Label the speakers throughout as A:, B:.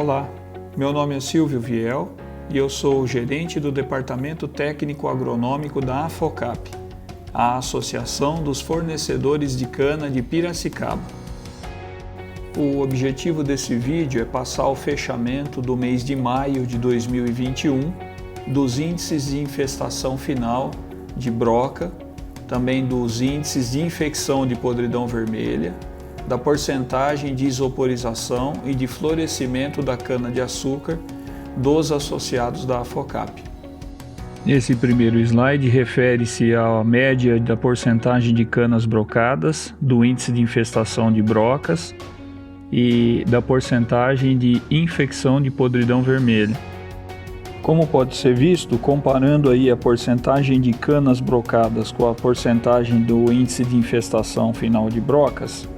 A: Olá, meu nome é Silvio Viel e eu sou o gerente do Departamento Técnico Agronômico da AFOCAP, a Associação dos Fornecedores de Cana de Piracicaba. O objetivo desse vídeo é passar o fechamento do mês de maio de 2021 dos índices de infestação final de broca, também dos índices de infecção de podridão vermelha, da porcentagem de isoporização e de florescimento da cana-de-açúcar dos associados da AFOCAP. Esse primeiro slide refere-se à média da porcentagem de canas brocadas, do índice de infestação de brocas e da porcentagem de infecção de podridão vermelha. Como pode ser visto, comparando aí a porcentagem de canas brocadas com a porcentagem do índice de infestação final de brocas,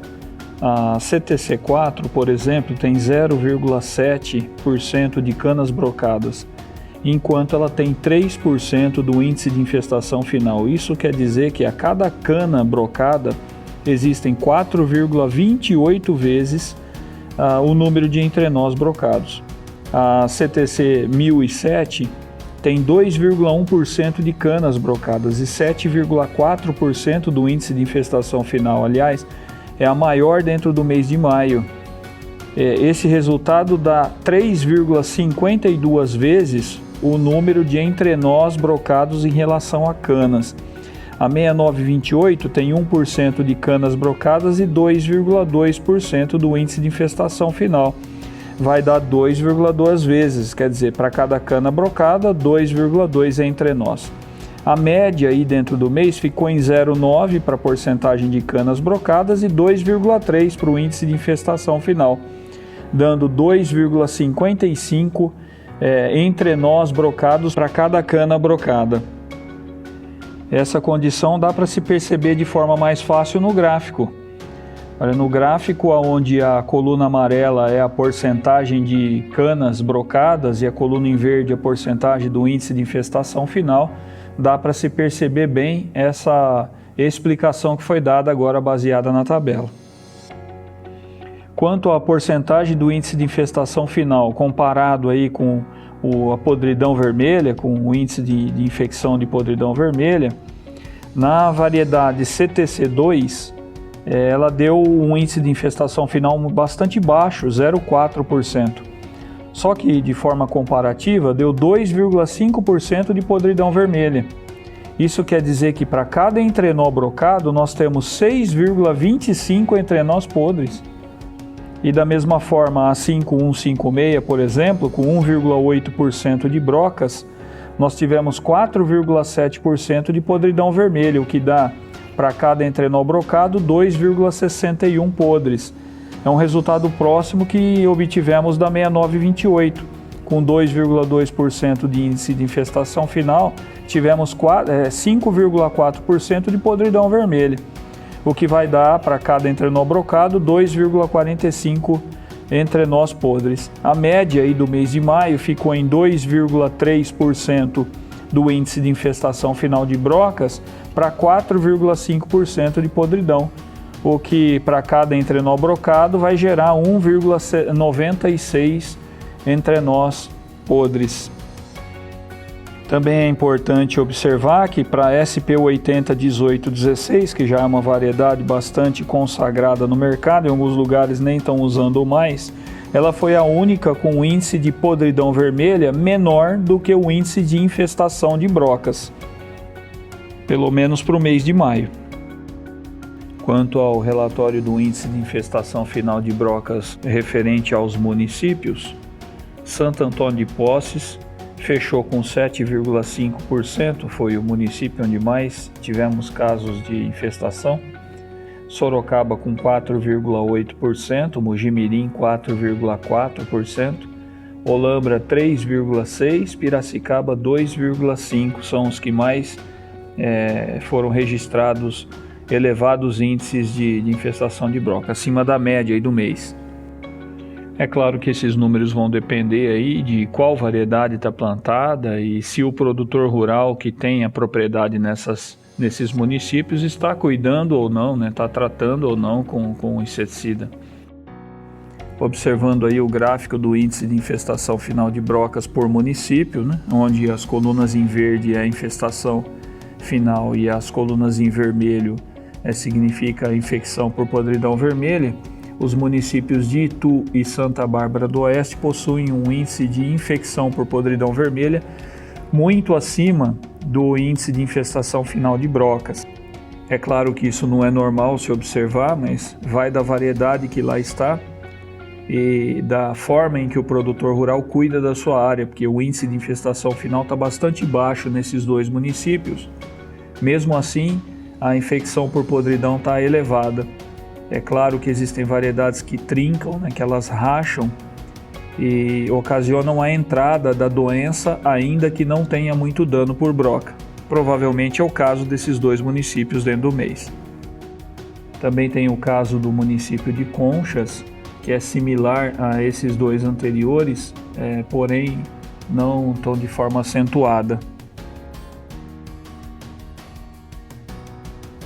A: a CTC4, por exemplo, tem 0,7% de canas brocadas, enquanto ela tem 3% do índice de infestação final. Isso quer dizer que a cada cana brocada existem 4,28 vezes o número de entrenós brocados. A CTC 1007 tem 2,1% de canas brocadas e 7,4% do índice de infestação final. Aliás, é a maior dentro do mês de maio. Esse resultado dá 3,52 vezes o número de entrenós brocados em relação a canas. A 6928 tem 1% de canas brocadas e 2,2% do índice de infestação final. Vai dar 2,2 vezes, quer dizer, para cada cana brocada, 2,2 entrenós. A média aí dentro do mês ficou em 0,9 para a porcentagem de canas brocadas e 2,3 para o índice de infestação final, dando 2,55 entrenós brocados para cada cana brocada. Essa condição dá para se perceber de forma mais fácil no gráfico. Olha, no gráfico onde a coluna amarela é a porcentagem de canas brocadas e a coluna em verde a porcentagem do índice de infestação final, dá para se perceber bem essa explicação que foi dada agora baseada na tabela. Quanto à porcentagem do índice de infestação final comparado aí com a podridão vermelha, com o índice de infecção de podridão vermelha, na variedade CTC2, ela deu um índice de infestação final bastante baixo, 0,4%. Só que, de forma comparativa, deu 2,5% de podridão vermelha. Isso quer dizer que para cada entrenó brocado, nós temos 6,25 entrenós podres. E da mesma forma, a 5156, por exemplo, com 1,8% de brocas, nós tivemos 4,7% de podridão vermelha, o que dá para cada entrenó brocado 2,61 podres. É um resultado próximo que obtivemos da 6928. Com 2,2% de índice de infestação final, tivemos 5,4% de podridão vermelha, o que vai dar para cada entrenó brocado 2,45 entrenós podres. A média aí do mês de maio ficou em 2,3% do índice de infestação final de brocas para 4,5% de podridão, o que para cada entrenó brocado vai gerar 1,96 entrenós podres. Também é importante observar que para SP801816, que já é uma variedade bastante consagrada no mercado, em alguns lugares nem estão usando mais, ela foi a única com o índice de podridão vermelha menor do que o índice de infestação de brocas, pelo menos para o mês de maio. Quanto ao relatório do índice de infestação final de brocas referente aos municípios, Santo Antônio de Poces fechou com 7,5%, foi o município onde mais tivemos casos de infestação. Sorocaba com 4,8%, Mojimirim 4,4%, Olambra 3,6%, Piracicaba 2,5%, são os que mais foram registrados elevados índices de infestação de broca, acima da média aí do mês. É claro que esses números vão depender aí de qual variedade está plantada e se o produtor rural que tem a propriedade nesses municípios está cuidando ou não, está tratando ou não com inseticida. Observando aí o gráfico do índice de infestação final de brocas por município, né, onde as colunas em verde é a infestação final e as colunas em vermelho significa a infecção por podridão vermelha, os municípios de Itu e Santa Bárbara do Oeste possuem um índice de infecção por podridão vermelha muito acima do índice de infestação final de brocas. É claro que isso não é normal se observar, mas vai da variedade que lá está e da forma em que o produtor rural cuida da sua área, porque o índice de infestação final está bastante baixo nesses dois municípios. Mesmo assim, a infecção por podridão está elevada. É claro que existem variedades que trincam, né, que elas racham e ocasionam a entrada da doença, ainda que não tenha muito dano por broca. Provavelmente é o caso desses dois municípios dentro do mês. Também tem o caso do município de Conchas, que é similar a esses dois anteriores, porém não tão de forma acentuada.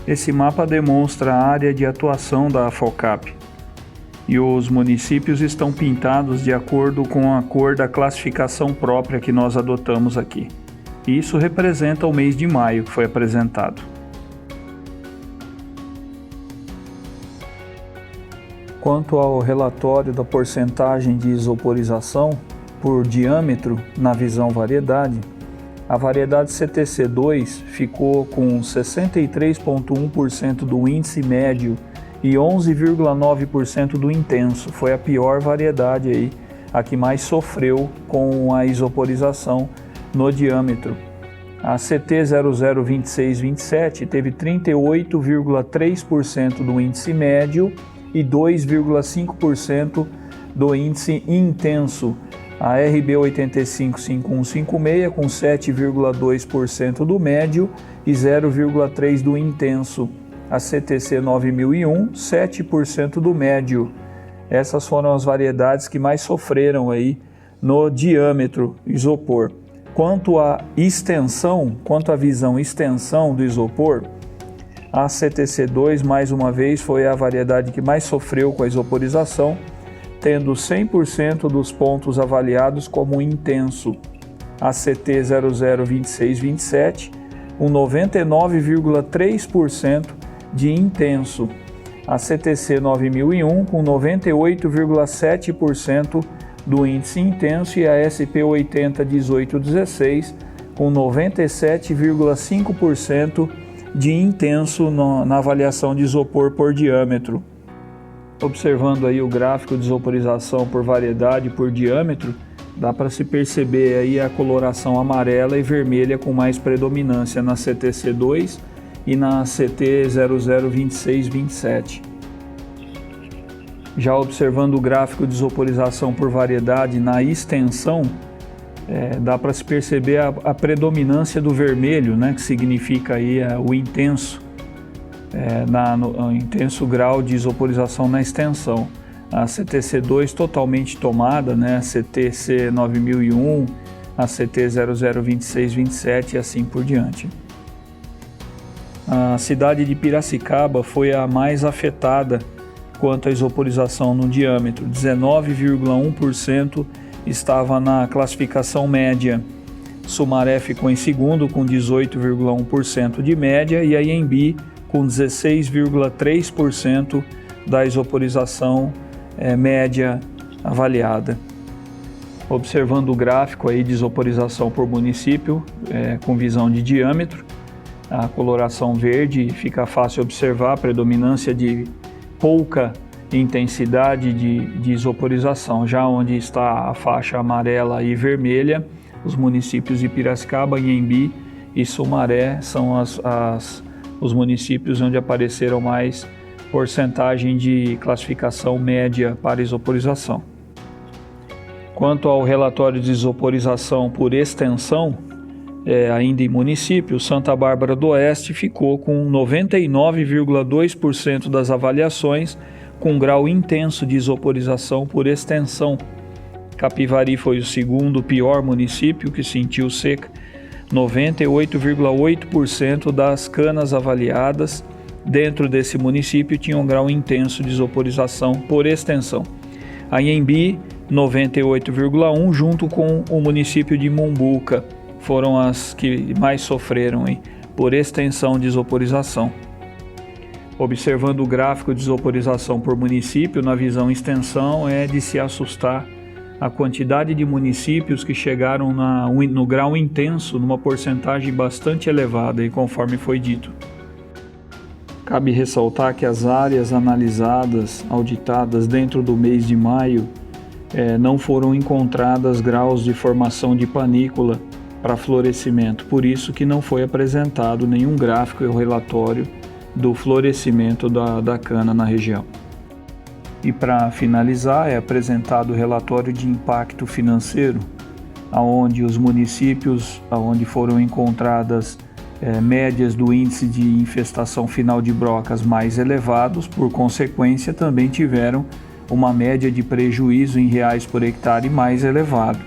A: Esse mapa demonstra a área de atuação da AFOCAP e os municípios estão pintados de acordo com a cor da classificação própria que nós adotamos aqui. Isso representa o mês de maio que foi apresentado. Quanto ao relatório da porcentagem de isoporização por diâmetro na visão variedade, a variedade CTC2 ficou com 63,1% do índice médio e 11,9% do intenso. Foi a pior variedade aí, a que mais sofreu com a isoporização no diâmetro. A CT002627 teve 38,3% do índice médio e 2,5% do índice intenso. A RB855156 com 7,2% do médio e 0,3% do intenso. A CTC 9001, 7% do médio. Essas foram as variedades que mais sofreram aí no diâmetro isopor. Quanto à extensão, quanto à visão extensão do isopor, a CTC2 mais uma vez foi a variedade que mais sofreu com a isoporização, tendo 100% dos pontos avaliados como intenso. A CT 002627, com 99,3% de intenso. A CTC 9001, com 98,7% do índice intenso, e a SP 801816, com 97,5% de intenso na avaliação de isopor por diâmetro. Observando aí o gráfico de isoporização por variedade por diâmetro, dá para se perceber aí a coloração amarela e vermelha com mais predominância na CTC2 e na CT 002627. Já observando o gráfico de isoporização por variedade na extensão, dá para se perceber a predominância do vermelho, né, que significa aí o intenso, no intenso grau de isoporização na extensão. A CTC2 totalmente tomada, né, a CTC 9001, a CT 002627 e assim por diante. A cidade de Piracicaba foi a mais afetada quanto à isoporização no diâmetro. 19,1% estava na classificação média. Sumaré ficou em segundo com 18,1% de média e a Iembi com 16,3% da isoporização média avaliada. Observando o gráfico aí de isoporização por município com visão de diâmetro, a coloração verde fica fácil observar a predominância de pouca intensidade de isoporização. Já onde está a faixa amarela e vermelha, os municípios de Piracicaba, Iembi e Sumaré são os municípios onde apareceram mais porcentagem de classificação média para isoporização. Quanto ao relatório de isoporização por extensão, ainda em município, Santa Bárbara do Oeste ficou com 99,2% das avaliações com grau intenso de isoporização por extensão. Capivari foi o segundo pior município que sentiu seca. 98,8% das canas avaliadas dentro desse município tinham grau intenso de isoporização por extensão. A Anhembi, 98,1, junto com o município de Mombuca, foram as que mais sofreram por extensão de isoporização. Observando o gráfico de isoporização por município, na visão extensão, é de se assustar a quantidade de municípios que chegaram no grau intenso, numa porcentagem bastante elevada, conforme foi dito. Cabe ressaltar que as áreas analisadas, auditadas dentro do mês de maio, não foram encontradas graus de formação de panícula para florescimento, por isso que não foi apresentado nenhum gráfico ou relatório do florescimento da cana na região. E para finalizar, é apresentado o relatório de impacto financeiro, onde os municípios onde foram encontradas médias do índice de infestação final de brocas mais elevados, por consequência também tiveram uma média de prejuízo em reais por hectare mais elevado.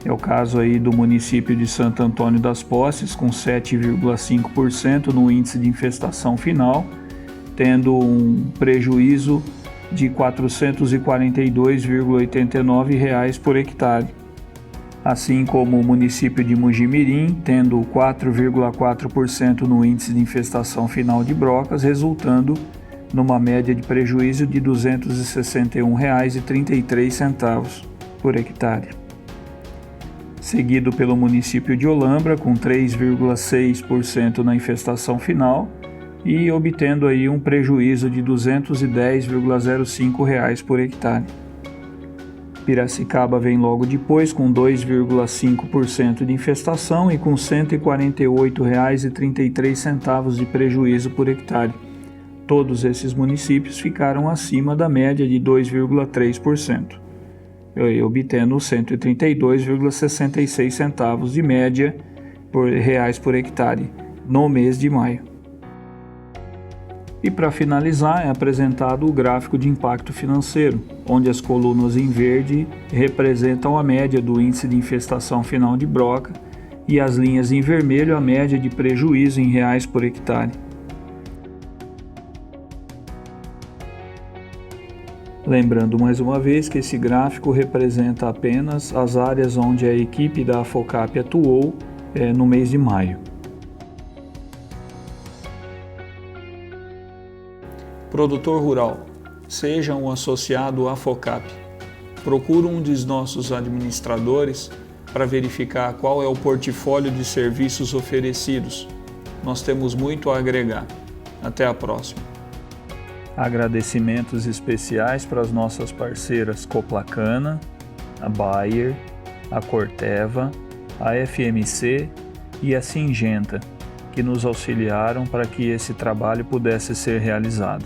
A: É o caso aí do município de Santo Antônio das Posses, com 7,5% no índice de infestação final, tendo um prejuízo de R$ 442,89 por hectare. Assim como o município de Mugimirim, tendo 4,4% no índice de infestação final de brocas, resultando numa média de prejuízo de R$ 261,33 por hectare. Seguido pelo município de Olambra, com 3,6% na infestação final e obtendo aí um prejuízo de R$ 210,05 por hectare. Piracicaba vem logo depois com 2,5% de infestação e com R$ 148,33 de prejuízo por hectare. Todos esses municípios ficaram acima da média de 2,3%, obtendo R$ 132,66 de média reais por hectare no mês de maio. E para finalizar, é apresentado o gráfico de impacto financeiro, onde as colunas em verde representam a média do índice de infestação final de broca e as linhas em vermelho a média de prejuízo em reais por hectare. Lembrando mais uma vez que esse gráfico representa apenas as áreas onde a equipe da Afocap atuou no mês de maio. Produtor rural, seja um associado à Afocap. Procure um dos nossos administradores para verificar qual é o portfólio de serviços oferecidos. Nós temos muito a agregar. Até a próxima. Agradecimentos especiais para as nossas parceiras Coplacana, a Bayer, a Corteva, a FMC e a Syngenta, que nos auxiliaram para que esse trabalho pudesse ser realizado.